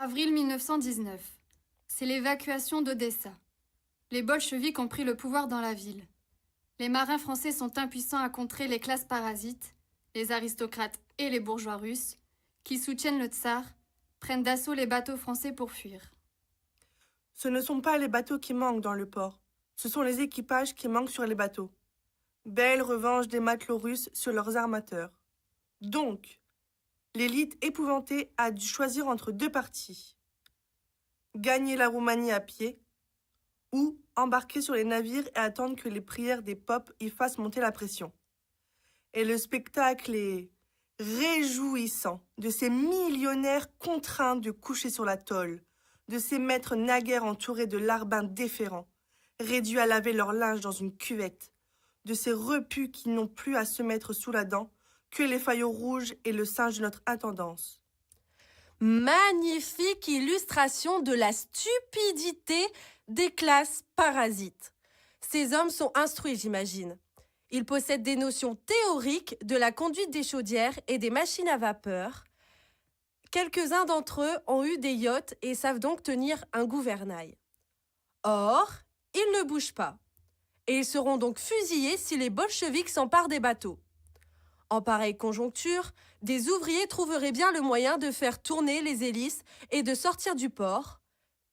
Avril 1919. C'est l'évacuation d'Odessa. Les bolcheviks ont pris le pouvoir dans la ville. Les marins français sont impuissants à contrer les classes parasites, les aristocrates et les bourgeois russes, qui soutiennent le tsar, prennent d'assaut les bateaux français pour fuir. Ce ne sont pas les bateaux qui manquent dans le port, ce sont les équipages qui manquent sur les bateaux. Belle revanche des matelots russes sur leurs armateurs. Donc, l'élite épouvantée a dû choisir entre deux partis. Gagner la Roumanie à pied ou embarquer sur les navires et attendre que les prières des popes y fassent monter la pression. Et le spectacle est réjouissant de ces millionnaires contraints de coucher sur la tôle, de ces maîtres naguère entourés de larbins déférents, réduits à laver leur linge dans une cuvette, de ces repus qui n'ont plus à se mettre sous la dent que les faillots rouges et le singe de notre intendance. Magnifique illustration de la stupidité des classes parasites. Ces hommes sont instruits, j'imagine. Ils possèdent des notions théoriques de la conduite des chaudières et des machines à vapeur. Quelques-uns d'entre eux ont eu des yachts et savent donc tenir un gouvernail. Or, ils ne bougent pas. Et ils seront donc fusillés si les bolcheviks s'emparent des bateaux. En pareille conjoncture, des ouvriers trouveraient bien le moyen de faire tourner les hélices et de sortir du port.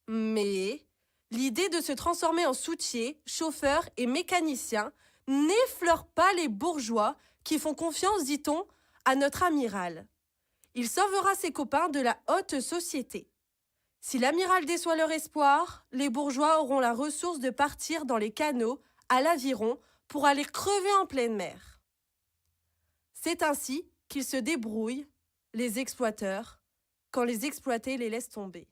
Mais l'idée de se transformer en soutiers, chauffeurs et mécaniciens n'effleure pas les bourgeois qui font confiance, dit-on, à notre amiral. Il sauvera ses copains de la haute société. Si l'amiral déçoit leur espoir, les bourgeois auront la ressource de partir dans les canaux à l'aviron pour aller crever en pleine mer. C'est ainsi qu'ils se débrouillent, les exploiteurs, quand les exploités les laissent tomber.